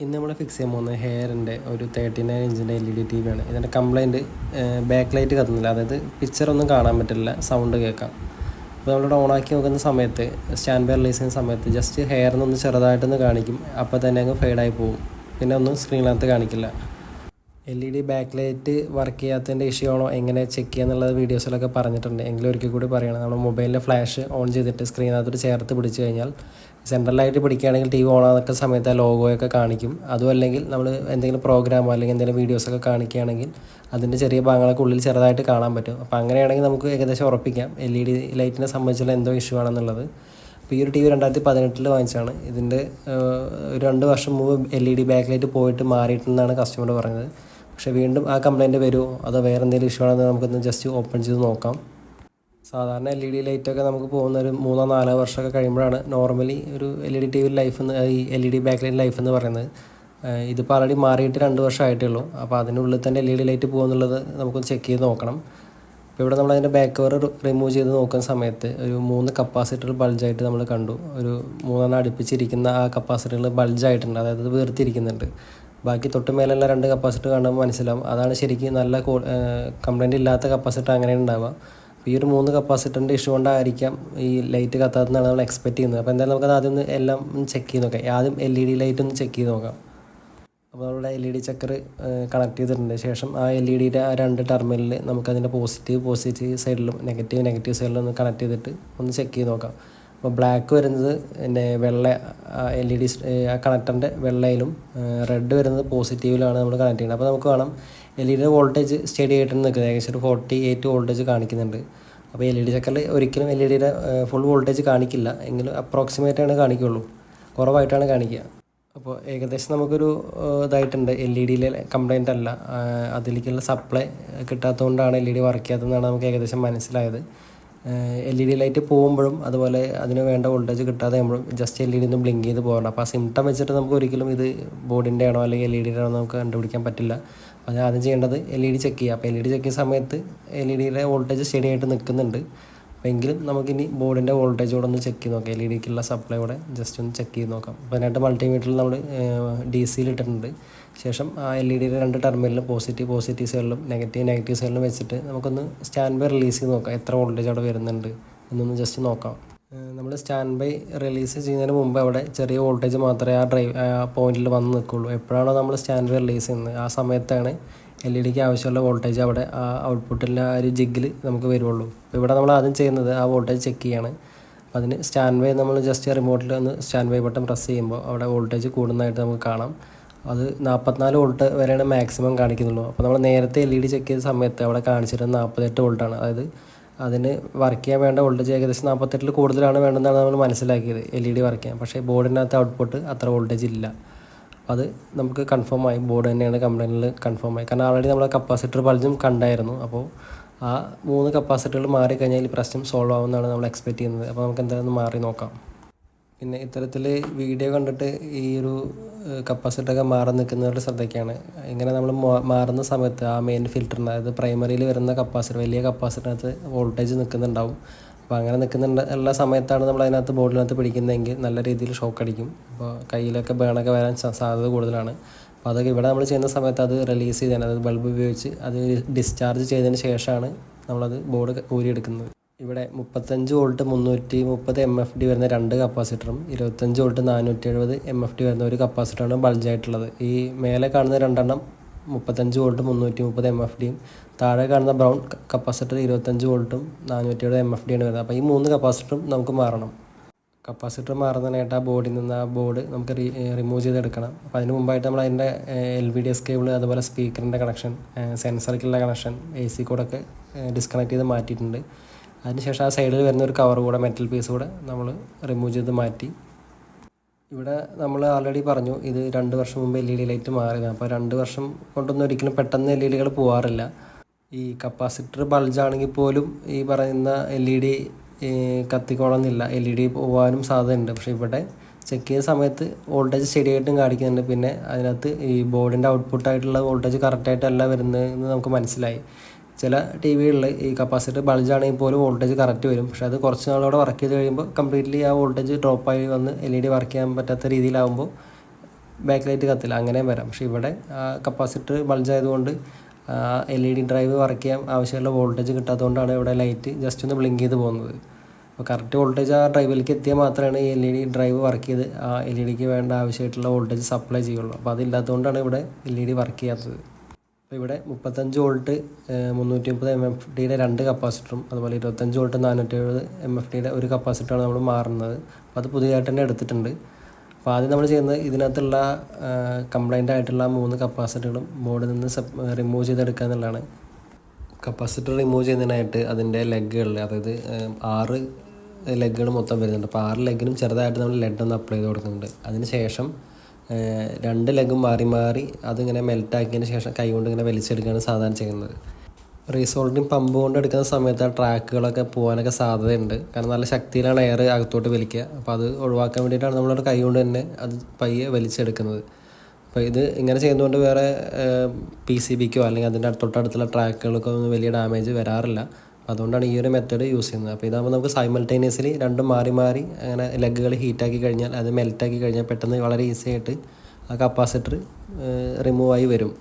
ഇന്ന് നമ്മൾ ഫിക്സ് ചെയ്യാൻ പോകുന്നത് ഹെയറിൻ്റെ ഒരു 39 ഇഞ്ചിൻ്റെ LED TV ആണ്. ഇതിൻ്റെ കംപ്ലൈൻറ്റ് ബാക്ക് ലൈറ്റ് കത്തുന്നില്ല, അതായത് പിക്ചറൊന്നും കാണാൻ പറ്റില്ല, സൗണ്ട് കേൾക്കാം. അപ്പോൾ നമ്മളിവിടെ ഓണാക്കി നോക്കുന്ന സമയത്ത് സ്റ്റാൻഡ് ബൈ റിലീസ് ചെയ്യുന്ന സമയത്ത് ജസ്റ്റ് ഹെയറിനൊന്ന് ചെറുതായിട്ടൊന്ന് കാണിക്കും, അപ്പോൾ തന്നെ അങ്ങ് ഫെയ്ഡായി പോകും, പിന്നെ ഒന്നും സ്ക്രീനിനകത്ത് കാണിക്കില്ല. LED ബാക്ക് ലൈറ്റ് വർക്ക് ചെയ്യാത്തതിൻ്റെ ഇഷ്യൂ ആണോ എങ്ങനെ ചെക്ക് ചെയ്യുക എന്നുള്ളത് വീഡിയോസിലൊക്കെ പറഞ്ഞിട്ടുണ്ട്. എങ്കിലും ഒരിക്കൽ കൂടി പറയണം, നമ്മൾ മൊബൈലിൻ്റെ ഫ്ലാഷ് ഓൺ ചെയ്തിട്ട് സ്ക്രീനകത്തോട്ട് ചേർത്ത് പിടിച്ച് കഴിഞ്ഞാൽ സെൻട്രലായിട്ട് പിടിക്കുകയാണെങ്കിൽ TV ഓൺ ആകുന്ന സമയത്ത് ആ ലോഗോയൊക്കെ കാണിക്കും. അതും അല്ലെങ്കിൽ നമ്മൾ എന്തെങ്കിലും പ്രോഗ്രാമോ അല്ലെങ്കിൽ എന്തെങ്കിലും വീഡിയോസൊക്കെ കാണിക്കുകയാണെങ്കിൽ അതിൻ്റെ ചെറിയ ഭാഗങ്ങളൊക്കെ ഉള്ളിൽ ചെറുതായിട്ട് കാണാൻ പറ്റും. അപ്പോൾ അങ്ങനെയാണെങ്കിൽ നമുക്ക് ഏകദേശം ഉറപ്പിക്കാം LED ലൈറ്റിനെ സംബന്ധിച്ചുള്ള എന്തോ ഇഷ്യൂ ആണെന്നുള്ളത്. അപ്പോൾ ഈ ഒരു TV 2018 വാങ്ങിച്ചാണ്. ഇതിൻ്റെ 2 വർഷം മുമ്പ് LED ബാക്ക് ലൈറ്റ് പോയിട്ട് മാറിയിട്ടുണ്ടെന്നാണ് കസ്റ്റമർ പറഞ്ഞത്. പക്ഷേ വീണ്ടും ആ കംപ്ലൈൻറ്റ് വരുമോ അതോ വേറെ എന്തെങ്കിലും ഇഷ്യൂ ആണെന്ന് നമുക്കൊന്ന് ജസ്റ്റ് ഓപ്പൺ ചെയ്ത് നോക്കാം. സാധാരണ LED ലൈറ്റൊക്കെ നമുക്ക് പോകുന്ന ഒരു 3-4 വർഷമൊക്കെ കഴിയുമ്പോഴാണ് നോർമലി ഒരു LED TV ലൈഫ് ഈ LED ബാക്ക് ലൈറ്റ് ലൈഫ് എന്ന് പറയുന്നത്. ഇതിപ്പോൾ ആൾറെഡി മാറിയിട്ട് 2 വർഷം ആയിട്ടേ ഉള്ളൂ. അപ്പോൾ അതിനുള്ളിൽ തന്നെ LED ലൈറ്റ് പോകുന്നുള്ളത് നമുക്കൊന്ന് ചെക്ക് ചെയ്ത് നോക്കണം. ഇപ്പോൾ ഇവിടെ നമ്മൾ അതിൻ്റെ ബാക്ക് കവർ റിമൂവ് ചെയ്ത് നോക്കുന്ന സമയത്ത് ഒരു 3 കപ്പാസിറ്റർ ബൾജായിട്ട് നമ്മൾ കണ്ടു. ഒരു 3 അടുപ്പിച്ചിരിക്കുന്ന ആ കപ്പാസിറ്ററുകൾ ബൾജായിട്ടുണ്ട്, അതായത് വീർത്തിരിക്കുന്നുണ്ട്. ബാക്കി തൊട്ട് മേലുള്ള 2 കപ്പാസിറ്റർ കാണുമ്പോൾ മനസ്സിലാവും അതാണ് ശരിക്കും നല്ല കംപ്ലൈൻറ്റ് ഇല്ലാത്ത കപ്പാസിറ്റർ അങ്ങനെയാണ് ഉണ്ടാവുക. അപ്പോൾ ഈ ഒരു 3 കപ്പാസിറ്ററിൻ്റെ ഇഷ്യൂ കൊണ്ടായിരിക്കാം ഈ ലൈറ്റ് കത്താത്തതെന്നാണ് നമ്മൾ എക്സ്പെക്റ്റ് ചെയ്യുന്നത്. അപ്പോൾ എന്തായാലും നമുക്കത് ആദ്യം എല്ലാം ചെക്ക് ചെയ്ത് നോക്കാം. ആദ്യം LED ലൈറ്റ് ഒന്ന് ചെക്ക് ചെയ്ത് നോക്കാം. അപ്പോൾ നമ്മുടെ LED ചെക്കർ കണക്ട് ചെയ്തിട്ടുണ്ട്. ശേഷം ആ LEDയുടെ ആ 2 ടെർമിനലിൽ നമുക്കതിൻ്റെ പോസിറ്റീവ് സൈഡിലും നെഗറ്റീവ് സൈഡിലും ഒന്ന് കണക്ട് ചെയ്തിട്ട് ഒന്ന് ചെക്ക് ചെയ്ത് നോക്കാം. അപ്പോൾ ബ്ലാക്ക് വരുന്നത് പിന്നെ വെള്ള LED ആ കണക്ടറിൻ്റെ വെള്ളയിലും റെഡ് വരുന്നത് പോസിറ്റീവിലാണ് നമ്മൾ കണക്ട് ചെയ്യുന്നത്. അപ്പോൾ നമുക്ക് കാണാം LED വോൾട്ടേജ് സ്റ്റഡി ആയിട്ട് നിൽക്കുന്നത് ഏകദേശം ഒരു 48 വോൾട്ടേജ് കാണിക്കുന്നുണ്ട്. അപ്പോൾ LED ചെക്കറിൽ ഒരിക്കലും LEDയുടെ ഫുൾ വോൾട്ടേജ് കാണിക്കില്ല, എങ്കിലും അപ്രോക്സിമേറ്റാണ് കാണിക്കുള്ളൂ, കുറവായിട്ടാണ് കാണിക്കുക. അപ്പോൾ ഏകദേശം നമുക്കൊരു ഇതായിട്ടുണ്ട്. LEDയിലെ കംപ്ലൈൻ്റ് അല്ല, അതിലേക്കുള്ള സപ്ലൈ കിട്ടാത്തതുകൊണ്ടാണ് LED വർക്ക് ചെയ്യാത്തതെന്നാണ് നമുക്ക് ഏകദേശം മനസ്സിലായത്. LED ലൈറ്റ് പോകുമ്പോഴും അതുപോലെ അതിന് വേണ്ട വോൾട്ടേജ് കിട്ടാതെ ആകുമ്പോഴും ജസ്റ്റ് LED ഒന്ന് ബ്ലിങ്ക് ചെയ്ത് പോകണം. അപ്പോൾ ആ സിംറ്റം വെച്ചിട്ട് നമുക്ക് ഒരിക്കലും ഇത് ബോർഡിൻ്റെ ആണോ അല്ലെങ്കിൽ LEDയുടെ ആണോ നമുക്ക് കണ്ടുപിടിക്കാൻ പറ്റില്ല. അപ്പോൾ ആദ്യം ചെയ്യേണ്ടത് LED ചെക്ക് ചെയ്യുക. അപ്പോൾ LED ചെക്ക് ചെയ്യുന്ന സമയത്ത് LEDയുടെ വോൾട്ടേജ് സ്റ്റഡി ആയിട്ട് നിൽക്കുന്നുണ്ട്. അപ്പോൾ എങ്കിലും നമുക്കിനി ബോർഡിൻ്റെ വോൾട്ടേജോടെ ഒന്ന് ചെക്ക് ചെയ്ത് നോക്കാം. LEDക്കുള്ള സപ്ലൈയോടെ ജസ്റ്റ് ഒന്ന് ചെക്ക് ചെയ്ത് നോക്കാം. അപ്പോൾ അതിനായിട്ട് മൾട്ടിമീറ്ററിൽ നമ്മൾ DC ഇട്ടിട്ടുണ്ട്. ശേഷം ആ LEDയുടെ 2 ടെർമിനലിലും പോസിറ്റീവ് സൈഡിലും നെഗറ്റീവ് സൈഡിലും വെച്ചിട്ട് നമുക്കൊന്ന് സ്റ്റാൻഡ് ബൈ റിലീസ് ചെയ്ത് നോക്കാം. എത്ര വോൾട്ടേജ് അവിടെ വരുന്നുണ്ട് എന്നൊന്ന് ജസ്റ്റ് നോക്കാം. നമ്മൾ സ്റ്റാൻഡ് ബൈ റിലീസ് ചെയ്യുന്നതിന് മുമ്പ് അവിടെ ചെറിയ വോൾട്ടേജ് മാത്രമേ ആ പോയിന്റിൽ വന്ന് നിൽക്കുള്ളൂ. എപ്പോഴാണോ നമ്മൾ സ്റ്റാൻഡ് ബൈ റിലീസ് ചെയ്യുന്നത് ആ സമയത്താണ് LEDക്ക് ആവശ്യമുള്ള വോൾട്ടേജ് അവിടെ ആ ഔട്ട്പുട്ടിൻ്റെ ആ ഒരു ജിഗിൽ നമുക്ക് വരുള്ളൂ. അപ്പോൾ ഇവിടെ നമ്മൾ ആദ്യം ചെയ്യുന്നത് ആ വോൾട്ടേജ് ചെക്ക് ചെയ്യാണ്. അപ്പോൾ അതിന് സ്റ്റാൻഡ് ബൈ നമ്മൾ ജസ്റ്റ് റിമോട്ടിൽ ഒന്ന് സ്റ്റാൻഡ് ബൈ ബട്ടൺ പ്രസ് ചെയ്യുമ്പോൾ അവിടെ വോൾട്ടേജ് കൂടുന്നതായിട്ട് നമുക്ക് കാണാം. അത് 44 വോൾട്ട് വരെയാണ് മാക്സിമം കാണിക്കുന്നുള്ളൂ. അപ്പോൾ നമ്മൾ നേരത്തെ LED ചെക്ക് ചെയ്ത സമയത്ത് അവിടെ കാണിച്ചിരുന്നത് 48 വോൾട്ടാണ്. അതായത് അതിന് വർക്ക് ചെയ്യാൻ വേണ്ട വോൾട്ടേജ് ഏകദേശം 48 കൂടുതലാണ് വേണ്ടതെന്നാണ് നമ്മൾ മനസ്സിലാക്കിയത് LED വർക്ക് ചെയ്യാൻ. പക്ഷേ ബോർഡിനകത്ത് ഔട്ട്പുട്ട് അത്ര വോൾട്ടേജ് ഇല്ല. അപ്പോൾ അത് നമുക്ക് കൺഫേം ആയി, ബോർഡ് തന്നെയാണ് കംപ്ലൈൻറ്റിൽ കൺഫേം ആയി. കാരണം ആൾറെഡി നമ്മൾ കപ്പാസിറ്റർ ബൾജും കണ്ടായിരുന്നു. അപ്പോൾ ആ 3 കപ്പാസിറ്ററുകൾ മാറിക്കഴിഞ്ഞാൽ ഈ പ്രശ്നം സോൾവ് ആവുമെന്നാണ് നമ്മൾ എക്സ്പെക്റ്റ് ചെയ്യുന്നത്. അപ്പോൾ നമുക്ക് എന്തായാലും മാറി നോക്കാം. പിന്നെ ഇത്തരത്തിൽ വീഡിയോ കണ്ടിട്ട് ഈ ഒരു കപ്പാസിറ്ററൊക്കെ മാറി നിൽക്കുന്നവരുടെ ശ്രദ്ധയ്ക്കാണ്. ഇങ്ങനെ നമ്മൾ മാറുന്ന സമയത്ത് ആ മെയിൻ ഫിൽറ്ററിന്, അതായത് പ്രൈമറിയിൽ വരുന്ന കപ്പാസിറ്റർ, വലിയ കപ്പാസിറ്ററിനകത്ത് വോൾട്ടേജ് നിൽക്കുന്നുണ്ടാവും. അപ്പോൾ അങ്ങനെ എല്ലാ സമയത്താണ് നമ്മൾ അതിനകത്ത് ബോർഡിനകത്ത് പിടിക്കുന്നതെങ്കിൽ നല്ല രീതിയിൽ ഷോക്ക് അടിക്കും. അപ്പോൾ കയ്യിലൊക്കെ ബേണൊക്കെ വരാൻ സാധ്യത കൂടുതലാണ്. അപ്പോൾ അതൊക്കെ ഇവിടെ നമ്മൾ ചെയ്യുന്ന സമയത്ത് അത് റിലീസ് ചെയ്തതാണ്, അതായത് ബൾബ് ഉപയോഗിച്ച് അത് ഡിസ്ചാർജ് ചെയ്തതിന് ശേഷമാണ് നമ്മളത് ബോർഡ് ഊരിയെടുക്കുന്നത്. ഇവിടെ 35 വോൾട്ട് 330 MFD വരുന്ന 2 കപ്പാസിറ്ററും 25 വോൾട്ട് 470 MFD വരുന്ന ഒരു കപ്പാസിറ്ററാണ് ബൾജായിട്ടുള്ളത്. ഈ മേലെ കാണുന്ന 2 35 വോൾട്ട് 330 MFDയും താഴെ കാണുന്ന ബ്രൗൺ കപ്പാസിറ്റർ 25 വോൾട്ടും 470 MFDയാണ് വരുന്നത്. അപ്പോൾ ഈ 3 കപ്പാസിറ്ററും നമുക്ക് മാറണം. കപ്പാസിറ്റർ മാറുന്നതിനായിട്ട് ആ ബോർഡിൽ നിന്ന് ആ ബോർഡ് നമുക്ക് റിമൂവ് ചെയ്തെടുക്കണം. അപ്പോൾ അതിന് മുമ്പായിട്ട് നമ്മൾ അതിൻ്റെ LVDS കേബിൾ, അതുപോലെ സ്പീക്കറിൻ്റെ കണക്ഷൻ, സെൻസറിക്കുള്ള കണക്ഷൻ, AC കോഡൊക്കെ ഡിസ്കണക്ട് ചെയ്ത് മാറ്റിയിട്ടുണ്ട്. അതിനുശേഷം ആ സൈഡിൽ വരുന്ന ഒരു കവർ കൂടെ, മെറ്റൽ പീസ് കൂടെ നമ്മൾ റിമൂവ് ചെയ്ത് മാറ്റി. ഇവിടെ നമ്മൾ ആൾറെഡി പറഞ്ഞു ഇത് 2 വർഷം മുമ്പ് LED ലൈറ്റ് മാറിയതാണ്. അപ്പോൾ 2 വർഷം കൊണ്ടൊന്നും ഒരിക്കലും പെട്ടെന്ന് LEDകൾ പോകാറില്ല. ഈ കപ്പാസിറ്റർ ബൾജാണെങ്കിൽ പോലും ഈ പറയുന്ന LED കത്തിക്കോണമെന്നില്ല, LED പോകാനും സാധ്യതയുണ്ട്. പക്ഷേ ഇവിടെ ചെക്ക് ചെയ്യുന്ന സമയത്ത് വോൾട്ടേജ് സ്റ്റഡി ആയിട്ടും കാണിക്കുന്നുണ്ട്. പിന്നെ അതിനകത്ത് ഈ ബോർഡിൻ്റെ ഔട്ട്പുട്ടായിട്ടുള്ള വോൾട്ടേജ് കറക്റ്റായിട്ടല്ല വരുന്നതെന്ന് നമുക്ക് മനസ്സിലായി. ചില TVകളിൽ ഈ കപ്പാസിറ്റർ ബൾജാണെങ്കിൽ പോലും വോൾട്ടേജ് കറക്റ്റ് വരും. പക്ഷേ അത് കുറച്ച് നാളോടെ വർക്ക് ചെയ്ത് കഴിയുമ്പോൾ കംപ്ലീറ്റ്ലി ആ വോൾട്ടേജ് ഡ്രോപ്പായി വന്ന് LED വർക്ക് ചെയ്യാൻ പറ്റാത്ത രീതിയിലാകുമ്പോൾ ബാക്ക് ലൈറ്റ് കത്തില്ല, അങ്ങനെയും വരാം. പക്ഷേ ഇവിടെ കപ്പാസിറ്റർ ബൾജായതുകൊണ്ട് LED ഡ്രൈവ് വർക്ക് ചെയ്യാൻ ആവശ്യമുള്ള വോൾട്ടേജ് കിട്ടാത്തതുകൊണ്ടാണ് ഇവിടെ ലൈറ്റ് ജസ്റ്റ് ഒന്ന് ബ്ലിങ്ക് ചെയ്ത് പോകുന്നത്. അപ്പോൾ കറക്റ്റ് വോൾട്ടേജ് ആ ഡ്രൈവിലേക്ക് എത്തിയാൽ മാത്രമാണ് ഈ LED ഡ്രൈവ് വർക്ക് ചെയ്ത് ആ LED വേണ്ട ആവശ്യമായിട്ടുള്ള വോൾട്ടേജ് സപ്ലൈ ചെയ്യുള്ളൂ. അപ്പോൾ അതില്ലാത്തതുകൊണ്ടാണ് ഇവിടെ LED വർക്ക് ചെയ്യാത്തത്. അപ്പോൾ ഇവിടെ 35 വോൾട്ട് 330 MFD രണ്ട് കപ്പാസിറ്ററും അതുപോലെ 25 വോൾട്ട് 470 MFD ഒരു കപ്പാസിറ്ററാണ് നമ്മൾ മാറുന്നത്. അപ്പോൾ അത് പുതിയതായിട്ട് തന്നെ എടുത്തിട്ടുണ്ട്. അപ്പോൾ ആദ്യം നമ്മൾ ചെയ്യുന്നത് ഇതിനകത്തുള്ള കംപ്ലൈൻ്റ് ആയിട്ടുള്ള 3 കപ്പാസിറ്ററുകളും ബോർഡിൽ നിന്ന് റിമൂവ് ചെയ്തെടുക്കുക എന്നുള്ളതാണ്. കപ്പാസിറ്റർ റിമൂവ് ചെയ്യുന്നതിനായിട്ട് അതിൻ്റെ ലെഗുകളിൽ, അതായത് 6 ലെഗുകൾ മൊത്തം വരുന്നുണ്ട്. അപ്പോൾ 6 ലെഗിനും ചെറുതായിട്ട് നമ്മൾ ലെഡ് ഒന്ന് അപ്ലൈ ചെയ്ത് കൊടുക്കുന്നുണ്ട്. അതിന് ശേഷം 2 ലെഗും മാറി മാറി അതിങ്ങനെ മെൽറ്റാക്കിയതിന് ശേഷം കൈ കൊണ്ട് ഇങ്ങനെ വലിച്ചെടുക്കുകയാണ് സാധാരണ ചെയ്യുന്നത്. റീസോൾട്ടിങ് പമ്പ് കൊണ്ട് എടുക്കുന്ന സമയത്ത് ആ ട്രാക്കുകളൊക്കെ പോകാനൊക്കെ സാധ്യതയുണ്ട്. കാരണം നല്ല ശക്തിയിലാണ് എയർ അകത്തോട്ട് വലിക്കുക. അപ്പോൾ അത് ഒഴിവാക്കാൻ വേണ്ടിയിട്ടാണ് നമ്മളവിടെ കൈ കൊണ്ട് തന്നെ അത് പയ്യെ വലിച്ചെടുക്കുന്നത്. അപ്പോൾ ഇത് ഇങ്ങനെ ചെയ്യുന്നതുകൊണ്ട് വേറെ PCBക്കോ അല്ലെങ്കിൽ അതിൻ്റെ തൊട്ടടുത്തുള്ള ട്രാക്കുകൾക്കോ ഒന്നും വലിയ ഡാമേജ് വരാറില്ല. അതുകൊണ്ടാണ് ഈ ഒരു മെത്തേഡ് യൂസ് ചെയ്യുന്നത്. അപ്പോൾ ഇതാകുമ്പോൾ നമുക്ക് സൈമൾട്ടേനിയസ്ലി രണ്ടും മാറി മാറി അങ്ങനെ ലെഗുകൾ ഹീറ്റാക്കി കഴിഞ്ഞാൽ, അത് മെൽറ്റാക്കി കഴിഞ്ഞാൽ പെട്ടെന്ന് വളരെ ഈസി ആയിട്ട് ആ കപ്പാസിറ്റർ റിമൂവ് ആയി വരും.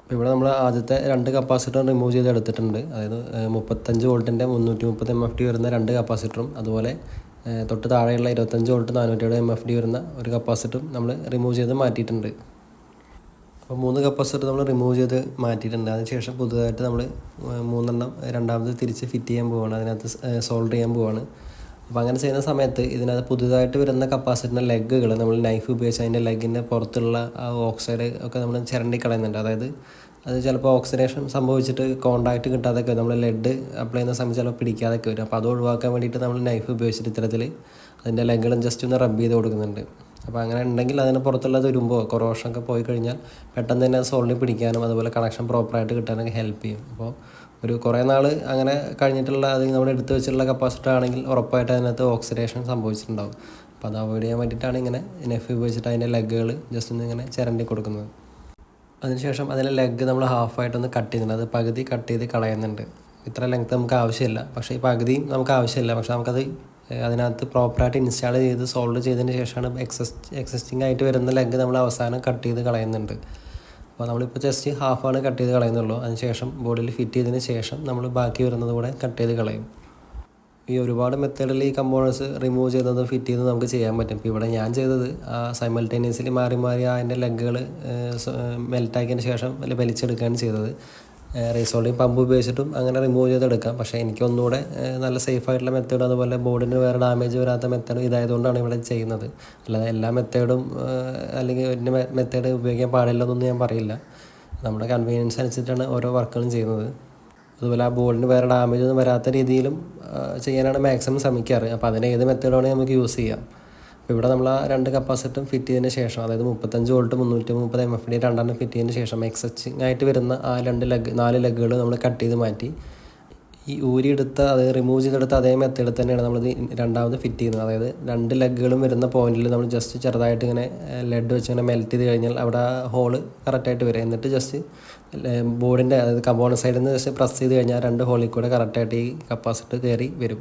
അപ്പോൾ ഇവിടെ നമ്മൾ ആദ്യത്തെ 2 കപ്പാസിറ്റർ റിമൂവ് ചെയ്ത് എടുത്തിട്ടുണ്ട്. അതായത് 35 വോൾട്ടിൻ്റെ 330 MFD വരുന്ന 2 കപ്പാസിറ്ററും അതുപോലെ തൊട്ട് താഴെയുള്ള 25 വോൾട്ട് 470 MFD വരുന്ന ഒരു കപ്പാസിറ്ററും നമ്മൾ റിമൂവ് ചെയ്ത് മാറ്റിയിട്ടുണ്ട്. അപ്പോൾ 3 കപ്പാസിറ്റർ നമ്മൾ റിമൂവ് ചെയ്ത് മാറ്റിയിട്ടുണ്ട്. അതിനുശേഷം പുതുതായിട്ട് നമ്മൾ 3 എണ്ണം രണ്ടാമത് തിരിച്ച് ഫിറ്റ് ചെയ്യാൻ പോവുകയാണ്, അതിനകത്ത് സോൾഡർ ചെയ്യാൻ പോവുകയാണ്. അപ്പോൾ അങ്ങനെ ചെയ്യുന്ന സമയത്ത് ഇതിനകത്ത് പുതുതായിട്ട് വരുന്ന കപ്പാസിറ്ററിൻ്റെ ലെഗുകൾ നമ്മൾ നൈഫ് ഉപയോഗിച്ച് അതിൻ്റെ ലെഗിൻ്റെ പുറത്തുള്ള ആ ഓക്സൈഡ് ഒക്കെ നമ്മൾ ചിരണ്ടി കളയുന്നുണ്ട്. അതായത് അത് ചിലപ്പോൾ ഓക്സിഡേഷൻ സംഭവിച്ചിട്ട് കോണ്ടാക്റ്റ് കിട്ടാതൊക്കെ വരും. നമ്മൾ ലെഡ് അപ്ലൈ ചെയ്യുന്ന സമയത്ത് ചിലപ്പോൾ പിടിക്കാതൊക്കെ വരും. അപ്പോൾ അത് ഒഴിവാക്കാൻ വേണ്ടിയിട്ട് നമ്മൾ നൈഫ് ഉപയോഗിച്ചിട്ട് ഇത്തരത്തിൽ അതിൻ്റെ ലെഗുകളും ജസ്റ്റ് ഒന്ന് റബ്ബ് ചെയ്ത് കൊടുക്കുന്നുണ്ട്. അപ്പോൾ അങ്ങനെ ഉണ്ടെങ്കിൽ അതിന് പുറത്തുള്ള തുരുമ്പോ കൊറോഷനൊക്കെ പോയി കഴിഞ്ഞാൽ പെട്ടെന്ന് തന്നെ അത് സോൾഡിൽ പിടിക്കാനും അതുപോലെ കണക്ഷൻ പ്രോപ്പറായിട്ട് കിട്ടാനൊക്കെ ഹെൽപ്പ് ചെയ്യും. അപ്പോൾ ഒരു കുറേ നാൾ അങ്ങനെ കഴിഞ്ഞിട്ടുള്ള അത് നമ്മൾ എടുത്ത് വെച്ചിട്ടുള്ള കപ്പാസിറ്റർ ആണെങ്കിൽ ഉറപ്പായിട്ട് അതിനകത്ത് ഓക്സിഡേഷൻ സംഭവിച്ചിട്ടുണ്ടാകും. അപ്പോൾ അത് അവോയ്ഡ് ചെയ്യാൻ വേണ്ടിയിട്ടാണ് ഇങ്ങനെ നൈഫ് ഉപയോഗിച്ചിട്ട് അതിൻ്റെ ലെഗുകൾ ജസ്റ്റ് ഒന്ന് ഇങ്ങനെ ചിരണ്ടി കൊടുക്കുന്നത്. അതിനുശേഷം അതിൻ്റെ ലെഗ് നമ്മൾ ഹാഫായിട്ടൊന്ന് കട്ട് ചെയ്യുന്നുണ്ട്. അത് പകുതി കട്ട് ചെയ്ത് കളയുന്നുണ്ട്. ഇത്ര ലെങ്ത്ത് നമുക്ക് ആവശ്യമില്ല, പക്ഷേ ഈ പകുതിയും നമുക്ക് ആവശ്യമില്ല. പക്ഷേ നമുക്കത് അതിനകത്ത് പ്രോപ്പറായിട്ട് ഇൻസ്റ്റാൾ ചെയ്ത് സോൾഡ് ചെയ്തതിന് ശേഷമാണ് എക്സിസ്റ്റിംഗ് ആയിട്ട് വരുന്ന ലെഗ് നമ്മൾ അവസാനം കട്ട് ചെയ്ത് കളയുന്നുണ്ട്. അപ്പോൾ നമ്മളിപ്പോൾ ജസ്റ്റ് ഹാഫാണ് കട്ട് ചെയ്ത് കളയുന്നുള്ളൂ. അതിനുശേഷം ബോഡിയിൽ ഫിറ്റ് ചെയ്തതിന് ശേഷം നമ്മൾ ബാക്കി വരുന്നത് കൂടെ കട്ട് ചെയ്ത് കളയും. ഈ ഒരുപാട് മെത്തേഡിൽ ഈ കമ്പോണൻസ് റിമൂവ് ചെയ്തത് ഫിറ്റ് ചെയ്ത് നമുക്ക് ചെയ്യാൻ പറ്റും. ഇപ്പോൾ ഇവിടെ ഞാൻ ചെയ്തത് സൈമൾട്ടേനിയസ്ലി മാറി മാറി അതിൻ്റെ ലെഗുകൾ മെൽറ്റാക്കിയതിന് ശേഷം വലിച്ചെടുക്കുകയാണ് ചെയ്തത്. റീസോൾഡിങ് പമ്പ് ഉപയോഗിച്ചിട്ടും അങ്ങനെ റിമൂവ് ചെയ്തെടുക്കാം. പക്ഷേ എനിക്കൊന്നുകൂടെ നല്ല സേഫായിട്ടുള്ള മെത്തേഡ്, അതുപോലെ ബോർഡിന് വേറെ ഡാമേജ് വരാത്ത മെത്തേഡ് ഇതായതുകൊണ്ടാണ് ഇവിടെ ചെയ്യുന്നത്. അല്ലാതെ എല്ലാ മെത്തേഡും അല്ലെങ്കിൽ ഒരു മെത്തേഡ് ഉപയോഗിക്കാൻ പാടില്ലെന്നൊന്നും ഞാൻ പറയില്ല. നമ്മുടെ കൺവീനിയൻസ് അനുസരിച്ചിട്ടാണ് ഓരോ വർക്കുകളും ചെയ്യുന്നത്. അതുപോലെ ആ ബോർഡിന് വേറെ ഡാമേജ് ഒന്നും വരാത്ത രീതിയിലും ചെയ്യാനാണ് മാക്സിമം ശ്രമിക്കാറ്. അപ്പോൾ അതിന് ഏത് മെത്തേഡാണെങ്കിൽ നമുക്ക് യൂസ് ചെയ്യാം. അപ്പോൾ ഇവിടെ നമ്മൾ ആ 2 കപ്പാസിറ്ററും ഫിറ്റ് ചെയ്തതിന് ശേഷം, അതായത് 35 വോൾട്ട് 330 MFD രണ്ടെണ്ണം ഫിറ്റ് ചെയ്തതിന് ശേഷം എക്സിസ്റ്റിംഗ് ആയിട്ട് വരുന്ന ആ 4 ലെഗുകൾ നമ്മൾ കട്ട് ചെയ്ത് മാറ്റി ഈ ഊരിയെടുത്ത, അതായത് റിമൂവ് ചെയ്തെടുത്ത അതേ മെത്തേഡിൽ തന്നെയാണ് നമ്മളിത് രണ്ടാമത് ഫിറ്റ് ചെയ്യുന്നത്. അതായത് 2 ലെഗുകളും വരുന്ന പോയിന്റിൽ നമ്മൾ ജസ്റ്റ് ചെറുതായിട്ട് ഇങ്ങനെ ലെഡ് വെച്ച് ഇങ്ങനെ മെൽറ്റ് ചെയ്ത് കഴിഞ്ഞാൽ അവിടെ ആ ഹോള് കറക്റ്റായിട്ട് വരും. എന്നിട്ട് ജസ്റ്റ് ബോർഡിൻ്റെ, അതായത് കമ്പോണൻറ്റ് സൈഡിൽ നിന്ന് ജസ്റ്റ് പ്രസ് ചെയ്ത് കഴിഞ്ഞാൽ 2 ഹോളിൽ കൂടെ കറക്റ്റായിട്ട് ഈ കപ്പാസിറ്റർ കയറി വരും.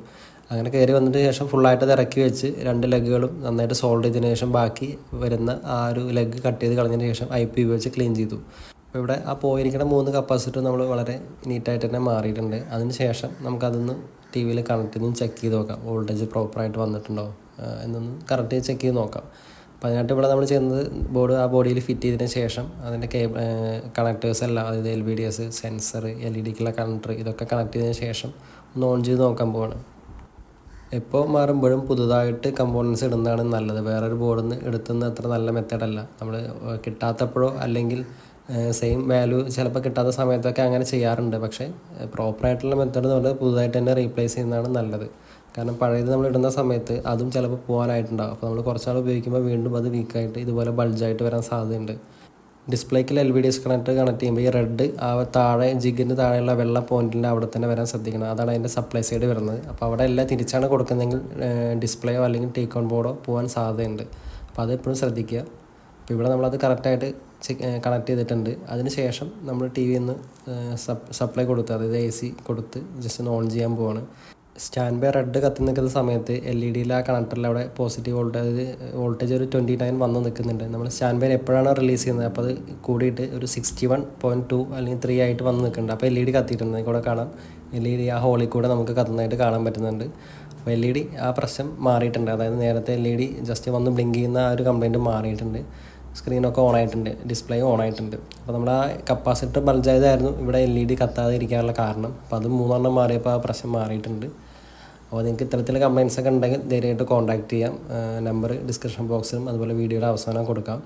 അങ്ങനെ കയറി വന്നതിന് ശേഷം ഫുള്ളായിട്ട് അത് ഇറക്കി വെച്ച് 2 ലെഗുകളും നന്നായിട്ട് സോൾഡ് ചെയ്തതിന് ശേഷം ബാക്കി വരുന്ന ആ ഒരു ലെഗ് കട്ട് ചെയ്ത് കളഞ്ഞതിന് ശേഷം IP ഉപയോഗിച്ച് ക്ലീൻ ചെയ്തു. അപ്പോൾ ഇവിടെ ആ പോയിരിക്കുന്ന 3 കപ്പാസിറ്റർ നമ്മൾ വളരെ നീറ്റായിട്ട് തന്നെ മാറിയിട്ടുണ്ട്. അതിന് ശേഷം നമുക്കതൊന്ന് TV കണക്ട് ചെയ്തൊന്ന് ചെക്ക് ചെയ്ത് നോക്കാം, വോൾട്ടേജ് പ്രോപ്പറായിട്ട് വന്നിട്ടുണ്ടോ എന്നൊന്ന് കറക്റ്റ് ചെക്ക് ചെയ്ത് നോക്കാം. അപ്പോൾ അതിനായിട്ട് ഇവിടെ നമ്മൾ ചെയ്യുന്നത് ആ ബോഡിയിൽ ഫിറ്റ് ചെയ്തതിന് ശേഷം അതിൻ്റെ കണക്ടേഴ്സ് എല്ലാം, അതായത് LVDS, സെൻസർ, LED-ക്കുള്ള കണക്ടർ ഇതൊക്കെ കണക്ട് ചെയ്തതിന് ശേഷം ഒന്ന് ഓൺ ചെയ്ത് നോക്കാൻ പോവാണ്. എപ്പോൾ മാറുമ്പോഴും പുതുതായിട്ട് കമ്പോണൻസ് ഇടുന്നതാണ് നല്ലത്. വേറൊരു ബോർഡിൽ നിന്ന് എടുത്തുന്ന അത്ര നല്ല മെത്തേഡല്ല. നമ്മൾ കിട്ടാത്തപ്പോഴോ അല്ലെങ്കിൽ സെയിം വാല്യൂ ചിലപ്പോൾ കിട്ടാത്ത സമയത്തൊക്കെ അങ്ങനെ ചെയ്യാറുണ്ട്. പക്ഷേ പ്രോപ്പറായിട്ടുള്ള മെത്തേഡ് എന്ന് പറഞ്ഞാൽ പുതുതായിട്ട് തന്നെ റീപ്ലേസ് ചെയ്യുന്നതാണ് നല്ലത്. കാരണം പഴയത് നമ്മൾ ഇടുന്ന സമയത്ത് അതും ചിലപ്പോൾ പോകാനായിട്ടുണ്ടാകും. അപ്പോൾ നമ്മൾ കുറച്ചാൾ ഉപയോഗിക്കുമ്പോൾ വീണ്ടും അത് വീക്കായിട്ട് ഇതുപോലെ ബൾജായിട്ട് വരാൻ സാധ്യതയുണ്ട്. ഡിസ്പ്ലേക്കിൽ LVDS കണക്ട് ചെയ്യുമ്പോൾ ഈ റെഡ് ആ താഴെ ജിഗിൻ്റെ താഴെയുള്ള വെള്ള പോയിന്റിൻ്റെ അവിടെ തന്നെ വരാൻ ശ്രദ്ധിക്കണം. അതാണ് അതിൻ്റെ സപ്ലൈ സൈഡ് വരുന്നത്. അപ്പോൾ അവിടെ എല്ലാം തിരിച്ചാണ് കൊടുക്കുന്നതെങ്കിൽ ഡിസ്പ്ലേയോ അല്ലെങ്കിൽ ടേക്ക്-ഓൺ ബോർഡോ പോകാൻ സാധ്യതയുണ്ട്. അപ്പോൾ അതെപ്പോഴും ശ്രദ്ധിക്കുക. അപ്പോൾ ഇവിടെ നമ്മളത് കറക്റ്റായിട്ട് കണക്ട് ചെയ്തിട്ടുണ്ട്. അതിന് ശേഷം നമ്മൾ TV-യിൽ നിന്ന് സപ്ലൈ കൊടുത്ത്, അതായത് AC കൊടുത്ത് ജസ്റ്റ് ഒന്ന് ഓൺ ചെയ്യാൻ പോവാണ്. സ്റ്റാൻഡ് ബൈ റെഡ് കത്തി നിൽക്കുന്ന സമയത്ത് LED ആ കണക്ടറിൽ അവിടെ പോസിറ്റീവ് വോൾട്ടേജ് ഒരു 29 വന്ന് നിൽക്കുന്നുണ്ട്. നമ്മൾ സ്റ്റാൻഡ് ബൈ എപ്പോഴാണോ റിലീസ് ചെയ്യുന്നത് അപ്പോൾ അത് കൂടിയിട്ട് ഒരു 61.2 അല്ലെങ്കിൽ 3 ആയിട്ട് വന്ന് നിൽക്കുന്നുണ്ട്. അപ്പോൾ LED കത്തിയിട്ടുണ്ട്. കൂടെ കാണാം LED ആ ഹോളിൽ കൂടെ നമുക്ക് കത്തുന്നതായിട്ട് കാണാൻ പറ്റുന്നുണ്ട്. അപ്പോൾ LED ആ പ്രശ്നം മാറിയിട്ടുണ്ട്. അതായത് നേരത്തെ LED ജസ്റ്റ് വന്ന് ബ്ലിങ്ക് ചെയ്യുന്ന ആ ഒരു കംപ്ലയിൻറ്റ് മാറിയിട്ടുണ്ട്. സ്ക്രീനൊക്കെ ഓൺ ആയിട്ടുണ്ട്, ഡിസ്പ്ലേ ഓൺ ആയിട്ടുണ്ട്. അപ്പോൾ നമ്മൾ ആ കപ്പാസിറ്റർ ബൾജായതായിരുന്നു ഇവിടെ LED കത്താതെ ഇരിക്കാനുള്ള കാരണം. അപ്പോൾ അത് 3 മാറിയപ്പോൾ ആ പ്രശ്നം മാറിയിട്ടുണ്ട്. അപ്പോൾ നിങ്ങൾക്ക് ഇത്തരത്തിലുള്ള കംപ്ലയിൻസ് ഒക്കെ ഉണ്ടെങ്കിൽ ധൈര്യമായിട്ട് കോൺടാക്ട് ചെയ്യാം. നമ്പർ ഡിസ്ക്രിപ്ഷൻ ബോക്സിലും അതുപോലെ വീഡിയോയുടെ അവസാനം കൊടുക്കാം.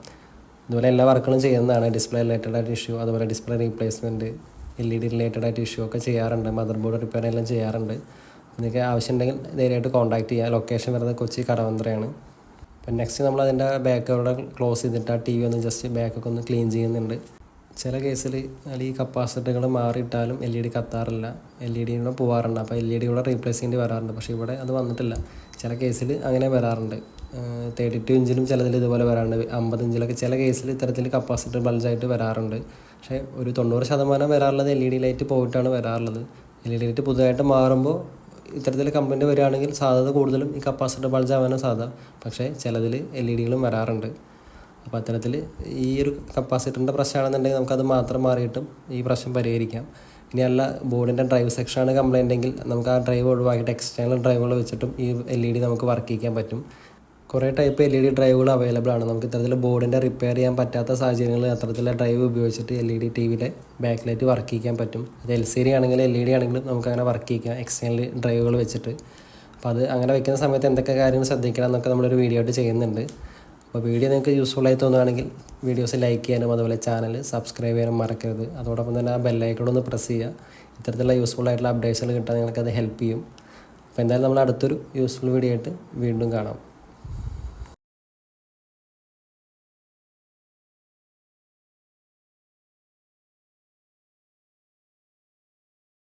അതുപോലെ എല്ലാ വർക്കുകളും ചെയ്യുന്നതാണ്. ഡിസ്പ്ലേ റിലേറ്റഡ് ആയിട്ട് ഇഷ്യൂ, അതുപോലെ ഡിസ്പ്ലേ റീപ്ലേസ്മെൻറ്റ്, LED റിലേറ്റഡ് ആയിട്ട് ഇഷ്യൂ ഒക്കെ ചെയ്യാറുണ്ട്. മദർ ബോർഡ് റിപ്പയർ എല്ലാം ചെയ്യാറുണ്ട്. നിങ്ങൾക്ക് ആവശ്യമുണ്ടെങ്കിൽ ധൈര്യമായിട്ട് കോൺടാക്ട് ചെയ്യുക. ലൊക്കേഷൻ വരുന്നത് കൊച്ചി കടവന്ത്രയാണ്. അപ്പം നെക്സ്റ്റ് നമ്മൾ അതിൻ്റെ ബാക്ക് അവിടെ ക്ലോസ് ചെയ്തിട്ട് ആ TV ഒന്ന് ജസ്റ്റ് ബാക്കൊക്കെ ഒന്ന് ക്ലീൻ ചെയ്യുന്നുണ്ട്. ചില കേസിൽ അല്ലെങ്കിൽ ഈ കപ്പാസിറ്ററുകൾ മാറിയിട്ടാലും LED കത്താറില്ല, LED കൂടെ പോകാറുണ്ട്. അപ്പോൾ LED കൂടെ റീപ്ലേസ് ചെയ്യേണ്ടി വരാറുണ്ട്. പക്ഷേ ഇവിടെ അത് വന്നിട്ടില്ല. ചില കേസിൽ അങ്ങനെ വരാറുണ്ട്. 32 ഇഞ്ചിലും ചിലതിൽ ഇതുപോലെ വരാറുണ്ട്. 50 ഇഞ്ചിലൊക്കെ ചില കേസിൽ ഇത്തരത്തിൽ കപ്പാസിറ്റർ ബൾജായിട്ട് വരാറുണ്ട്. പക്ഷേ ഒരു 90% വരാറുള്ളത് LED ലൈറ്റ് പോയിട്ടാണ് വരാറുള്ളത്. LED ലൈറ്റ് പുതുതായിട്ട് മാറുമ്പോൾ ഇത്തരത്തിൽ കംപ്ലയിൻറ്റ് വരികയാണെങ്കിൽ സാധ്യത കൂടുതലും ഈ കപ്പാസിറ്റർ ബൾജ് ആവാനും സാധ്യത. പക്ഷേ ചിലതിൽ LEDകളും വരാറുണ്ട്. അപ്പോൾ അത്തരത്തിൽ ഈ ഒരു കപ്പാസിറ്ററിൻ്റെ പ്രശ്നമാണെന്നുണ്ടെങ്കിൽ നമുക്കത് മാത്രം മാറിയിട്ടും ഈ പ്രശ്നം പരിഹരിക്കാം. ഇനി അല്ല ബോർഡിൻ്റെ ഡ്രൈവ് സെക്ഷനാണ് കംപ്ലയിൻ്റ് എങ്കിൽ നമുക്ക് ആ ഡ്രൈവ് ഒഴിവാക്കിയിട്ട് എക്സ്റ്റേണൽ ഡ്രൈവുകൾ വെച്ചിട്ടും ഈ LED നമുക്ക് വർക്ക് ചെയ്യിക്കാൻ പറ്റും. കുറേ ടൈപ്പ് LED ഡ്രൈവുകൾ അവൈലബിൾ ആണ്. നമുക്ക് ഇത്തരത്തിൽ ബോർഡിൻ്റെ റിപ്പയർ ചെയ്യാൻ പറ്റാത്ത സാഹചര്യങ്ങളിൽ അത്തരത്തിലുള്ള ഡ്രൈവ് ഉപയോഗിച്ചിട്ട് LED TVയുടെ ബാക്ക് ലൈറ്റ് വർക്ക് ചെയ്യിക്കാൻ പറ്റും. അത് LCD ആണെങ്കിലും LED ആണെങ്കിലും നമുക്കങ്ങനെ വർക്ക് ചെയ്യിക്കാം എക്സ്റ്റേണൽ ഡ്രൈവുകൾ വെച്ചിട്ട്. അപ്പോൾ അത് അങ്ങനെ വെക്കുന്ന സമയത്ത് എന്തൊക്കെ കാര്യങ്ങൾ ശ്രദ്ധിക്കണം എന്നൊക്കെ നമ്മളൊരു വീഡിയോ ആയിട്ട് ചെയ്യുന്നുണ്ട്. അപ്പോൾ വീഡിയോ നിങ്ങൾക്ക് യൂസ്ഫുള്ളായി തോന്നുകയാണെങ്കിൽ വീഡിയോസ് ലൈക്ക് ചെയ്യാനും അതുപോലെ ചാനൽ സബ്സ്ക്രൈബ് ചെയ്യാനും മറക്കരുത്. അതോടൊപ്പം തന്നെ ആ ബെല്ലൈക്കൺ പ്രസ് ചെയ്യുക. ഇത്തരത്തിലുള്ള യൂസ്ഫുള്ളായിട്ടുള്ള അപ്ഡേറ്റ്സുകൾ കിട്ടാൻ നിങ്ങൾക്കത് ഹെൽപ്പ് ചെയ്യും. അപ്പോൾ എന്തായാലും നമ്മൾ അടുത്തൊരു യൂസ്ഫുൾ വീഡിയോ ആയിട്ട് വീണ്ടും കാണാം.